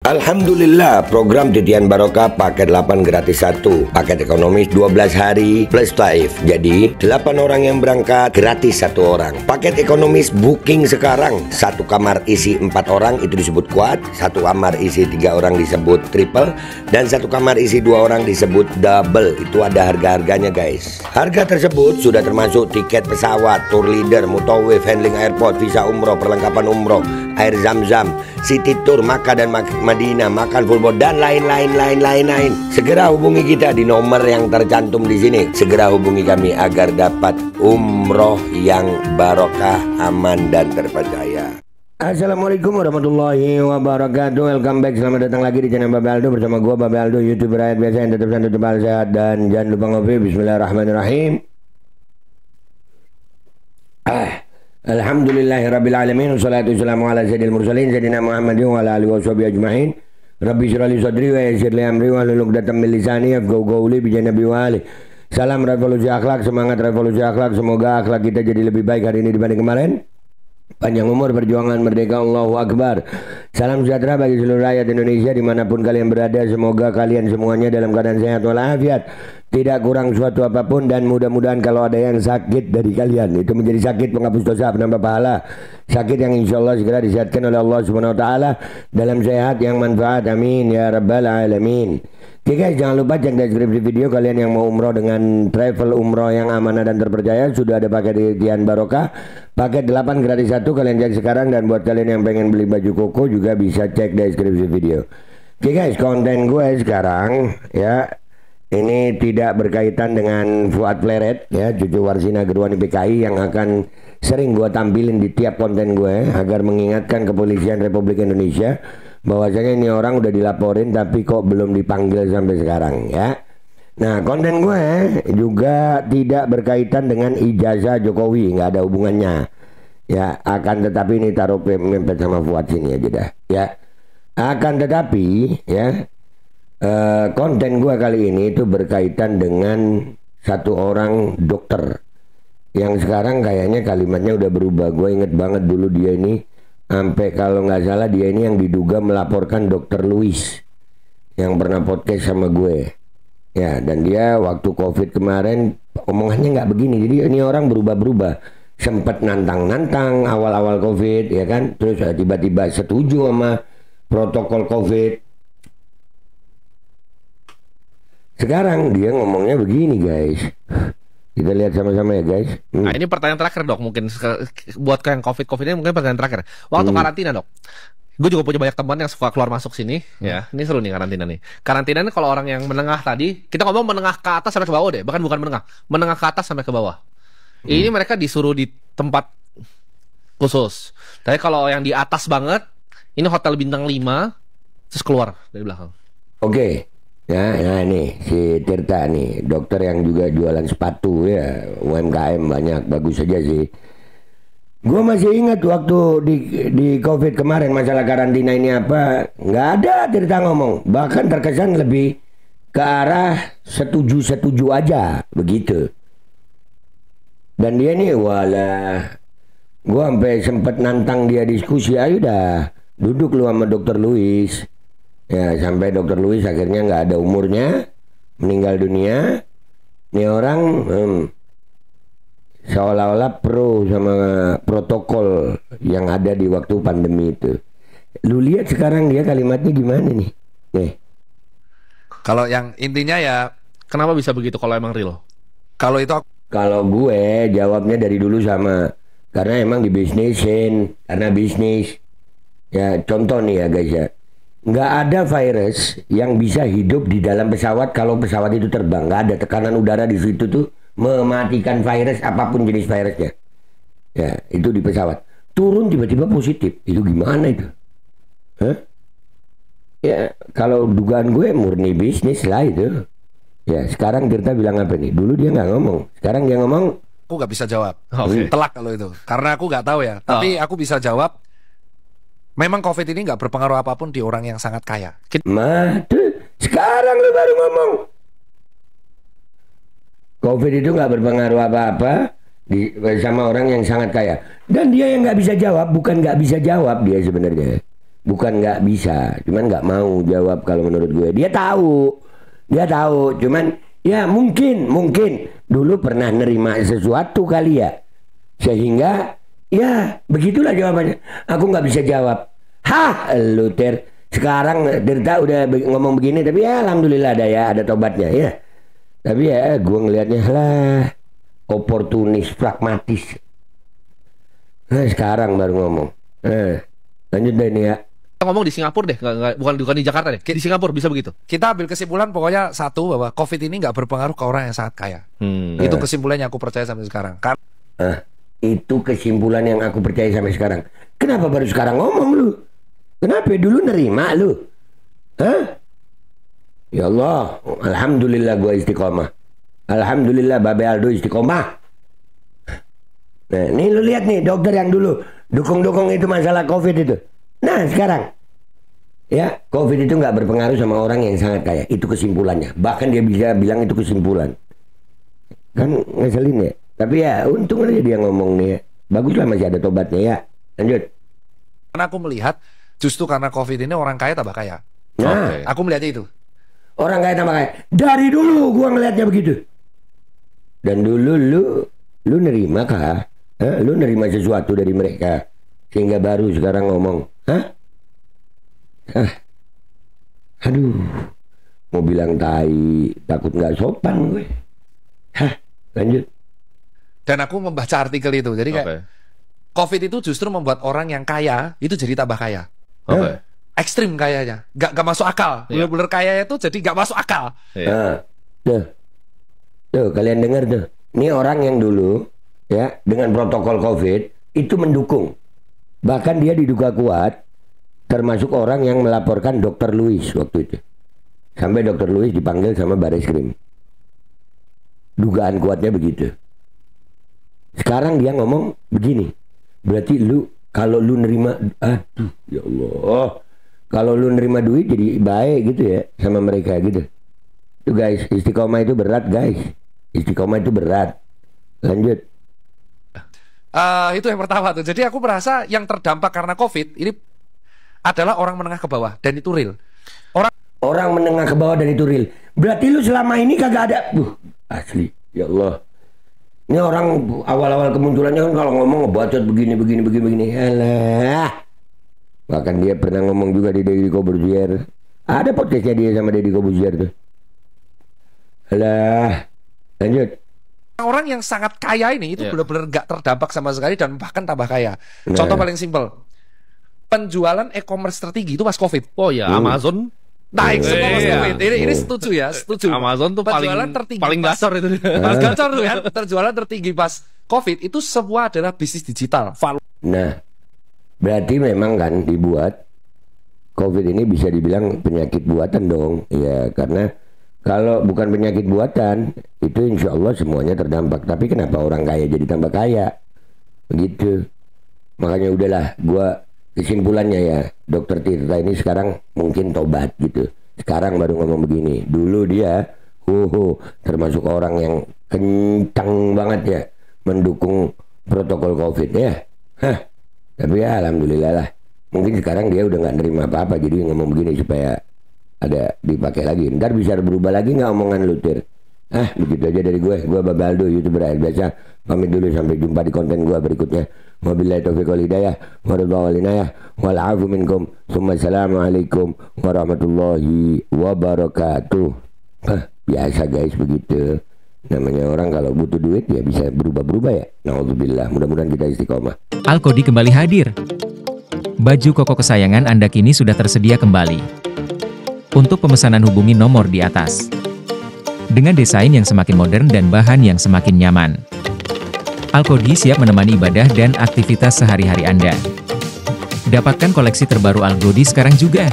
Alhamdulillah, program Titian Barokah paket 8 gratis 1, paket ekonomis 12 hari plus taif. Jadi 8 orang yang berangkat gratis 1 orang. Paket ekonomis booking sekarang, 1 kamar isi 4 orang itu disebut quad, 1 kamar isi 3 orang disebut triple, dan 1 kamar isi 2 orang disebut double. Itu ada harga-harganya guys. Harga tersebut sudah termasuk tiket pesawat, tour leader, mutawif, handling airport, visa umroh, perlengkapan umroh, air zam-zam, city tour, Makkah dan Madinah, makan full board, dan lain-lain. Segera hubungi kita di nomor yang tercantum di sini. Segera hubungi kami agar dapat umroh yang barokah, aman dan terpercaya. Assalamualaikum warahmatullahi wabarakatuh. Welcome back, selamat datang lagi di channel Babe Aldo bersama gua Babe Aldo, YouTuber rakyat biasa yang tetap santai, tebal, sehat, dan jangan lupa ngopi. Bismillahirrahmanirrahim. Alhamdulillahirrabbilalamin. Wassalatu wassalamu ala sayyidil mursalin Sayyidina Muhammadin wa ala alihi wa sahbihi ajma'in. Rabbi syrah li sadri wa yassir li amri wa hlul 'uqdatam min lisani yafqahu qawli bi janabi wali. Salam revolusi akhlak, semangat revolusi akhlak. Semoga akhlak kita jadi lebih baik hari ini dibanding kemarin. Panjang umur, perjuangan, merdeka, Allahu Akbar. Salam sejahtera bagi seluruh rakyat Indonesia dimanapun kalian berada. Semoga kalian semuanya dalam keadaan sehat walafiat, tidak kurang suatu apapun, dan mudah-mudahan kalau ada yang sakit dari kalian itu menjadi sakit penghapus dosa, penambah pahala, sakit yang insya Allah segera disehatkan oleh Allah Subhanahu Wa Taala dalam sehat yang manfaat, amin ya rabbal alamin. Oke guys, jangan lupa cek deskripsi video. Kalian yang mau umroh dengan travel umroh yang amanah dan terpercaya, sudah ada paket Titian Barokah paket 8 gratis 1, kalian cek sekarang. Dan buat kalian yang pengen beli baju koko juga bisa cek deskripsi video. Oke guys, konten gue sekarang ya, ini tidak berkaitan dengan Fuad Pleret ya, cucu Warsina Gerwani PKI, yang akan sering gue tampilin di tiap konten gue agar mengingatkan kepolisian Republik Indonesia bahwasanya ini orang udah dilaporin tapi kok belum dipanggil sampai sekarang ya. Nah, konten gue juga tidak berkaitan dengan ijazah Jokowi, nggak ada hubungannya ya. Akan tetapi ini taruh mempet sama Fuad sini aja dah ya. Akan tetapi ya, konten gue kali ini itu berkaitan dengan satu orang dokter yang sekarang kayaknya kalimatnya udah berubah. Gue inget banget dulu dia ini, sampai kalau nggak salah dia ini yang diduga melaporkan Dokter Luis yang pernah podcast sama gue ya. Dan dia waktu COVID kemarin omongannya nggak begini. Jadi ini orang berubah-berubah. Sempet nantang-nantang awal-awal COVID ya kan, terus tiba-tiba setuju sama protokol COVID. Sekarang dia ngomongnya begini guys. Kita lihat sama-sama ya guys. Nah, ini pertanyaan terakhir dok, mungkin buat yang COVID ini mungkin pertanyaan terakhir. Waktu karantina dok, gue juga punya banyak teman yang suka keluar masuk sini. Ya, ini seru nih karantina nih. Karantina ini kalau orang yang menengah tadi, kita ngomong menengah ke atas sampai ke bawah deh, bahkan bukan menengah ke atas sampai ke bawah. Ini mereka disuruh di tempat khusus. Tapi kalau yang di atas banget, ini hotel bintang 5, terus keluar dari belakang. Oke. Ya, nah ini si Tirta nih, dokter yang juga jualan sepatu ya, UMKM banyak, bagus saja sih. Gue masih ingat waktu di COVID kemarin masalah karantina ini apa, nggak ada Tirta ngomong, bahkan terkesan lebih ke arah setuju aja begitu. Dan dia nih walah, gue sampai sempet nantang dia diskusi, ayo dah duduk lu sama Dokter Luis. Ya, sampai Dokter Luis akhirnya nggak ada umurnya, meninggal dunia. Ini orang seolah-olah pro sama protokol yang ada di waktu pandemi itu. Lu lihat sekarang dia kalimatnya gimana nih? Nih. Kalau yang intinya ya, kenapa bisa begitu kalau emang real? Kalau gue jawabnya dari dulu sama, karena emang dibisnisin, karena bisnis. Ya contoh nih ya guys ya. Nggak ada virus yang bisa hidup di dalam pesawat kalau pesawat itu terbang. Nggak ada, tekanan udara di situ tuh mematikan virus apapun jenis virusnya. Ya, itu di pesawat. Turun tiba-tiba positif. Itu gimana itu? Hah? Ya, kalau dugaan gue murni bisnis lah itu. Ya, sekarang Tirta bilang apa nih? Dulu dia nggak ngomong. Sekarang dia ngomong. Aku nggak bisa jawab. Telak kalau itu. Karena aku nggak tahu ya. Tapi aku bisa jawab. Memang COVID ini nggak berpengaruh apapun di orang yang sangat kaya. Sekarang lu baru ngomong. COVID itu nggak berpengaruh apa-apa sama orang yang sangat kaya. Dan dia yang nggak bisa jawab, bukan nggak bisa jawab dia sebenarnya. Bukan nggak bisa, cuman nggak mau jawab kalau menurut gue. Dia tahu, cuman ya mungkin dulu pernah nerima sesuatu kali ya, sehingga ya begitulah jawabannya. Aku nggak bisa jawab. Hah, lu Ter. Sekarang Tirta udah ngomong begini, tapi ya alhamdulillah ada tobatnya ya. Tapi ya gue ngelihatnya lah oportunis, pragmatis. Nah, sekarang baru ngomong. Lanjut deh ini ya. Ngomong di Singapura deh, bukan di Jakarta deh. Di Singapura bisa begitu. Kita ambil kesimpulan pokoknya satu, bahwa COVID ini nggak berpengaruh ke orang yang sangat kaya. Itu kesimpulannya aku percaya sampai sekarang. Itu kesimpulan yang aku percaya sampai sekarang. Kenapa baru sekarang ngomong lu? Kenapa dulu nerima lu? Hah? Ya Allah, alhamdulillah gue istiqomah. Alhamdulillah Babe Aldo istiqomah. Nah, nih lu lihat nih dokter yang dulu dukung-dukung itu masalah COVID itu. Nah, sekarang ya, COVID itu nggak berpengaruh sama orang yang sangat kaya. Itu kesimpulannya. Bahkan dia bisa bilang itu kesimpulan. Kan ngeselin ya. Tapi ya untung aja dia ngomong nih ya. Baguslah masih ada tobatnya ya. Lanjut. Karena aku melihat justru karena COVID ini orang kaya tambah kaya. Nah, aku melihatnya itu. Orang kaya tambah kaya. Dari dulu gua ngelihatnya begitu. Dan dulu lu nerima kah? Lu nerima sesuatu dari mereka sehingga baru sekarang ngomong, aduh, mau bilang tai, takut nggak sopan gue. Lanjut. Dan aku membaca artikel itu, jadi kayak COVID itu justru membuat orang yang kaya itu jadi tambah kaya. Ekstrim kayanya, gak masuk akal. Bener-bener kaya itu jadi gak masuk akal. Tuh kalian dengar tuh. Ini orang yang dulu ya dengan protokol COVID itu mendukung. Bahkan dia diduga kuat, termasuk orang yang melaporkan Dr. Louis waktu itu. Sampai Dr. Louis dipanggil sama Bareskrim. Dugaan kuatnya begitu. Sekarang dia ngomong begini. Berarti kalau lu nerima, aduh ya Allah, kalau lu nerima duit jadi baik gitu ya sama mereka gitu. Tuh guys, istiqomah itu berat guys. Istiqomah itu berat. Lanjut. Itu yang pertama tuh. Jadi aku merasa yang terdampak karena COVID ini adalah orang menengah ke bawah, dan itu real. Orang menengah ke bawah dan itu real. Berarti lu selama ini kagak ada. Asli. Ya Allah. Ini orang awal-awal kemunculannya kan kalau ngomong ngebacot begini. Alah. Bahkan dia pernah ngomong juga di Deddy Corbuzier. Ada podcastnya dia sama Deddy Corbuzier tuh. Alah. Lanjut. Orang yang sangat kaya ini itu benar-benar gak terdampak sama sekali dan bahkan tambah kaya. Contoh paling simpel. Penjualan e-commerce tertinggi itu pas COVID. Oh ya, Amazon naik semua pas COVID. Ini setuju ya, setuju. Amazon tuh paling gacor itu. Pas gacor tuh kan. Penjualan tertinggi pas COVID itu semua adalah bisnis digital. Nah, berarti memang kan dibuat COVID ini bisa dibilang penyakit buatan dong. Ya, karena kalau bukan penyakit buatan, itu insya Allah semuanya terdampak. Tapi kenapa orang kaya jadi tambah kaya? Begitu. Makanya udahlah, gua kesimpulannya ya, Dokter Tirta ini sekarang mungkin tobat gitu. Sekarang baru ngomong begini. Dulu dia, termasuk orang yang kencang banget ya, mendukung protokol COVID ya. Tapi ya alhamdulillah lah. Mungkin sekarang dia udah nggak nerima apa-apa, jadi ngomong begini supaya ada dipakai lagi. Ntar bisa berubah lagi nggak omongan lu Tir? Begitu aja dari gue Babe Aldo, YouTuber air biasa. Pamit dulu, sampai jumpa di konten gue berikutnya. Wabillahi taufiq wal hidayah, waridha wal inayah, wal afu minkum. Assalamualaikum warahmatullahi wabarakatuh. Biasa guys, begitu. Namanya orang kalau butuh duit ya bisa berubah-berubah ya. Nauzubillah, mudah-mudahan kita istiqomah. Alkodi kembali hadir. Baju koko kesayangan Anda kini sudah tersedia kembali. Untuk pemesanan hubungi nomor di atas. Dengan desain yang semakin modern dan bahan yang semakin nyaman. Alkodi siap menemani ibadah dan aktivitas sehari-hari Anda. Dapatkan koleksi terbaru Alkodi sekarang juga.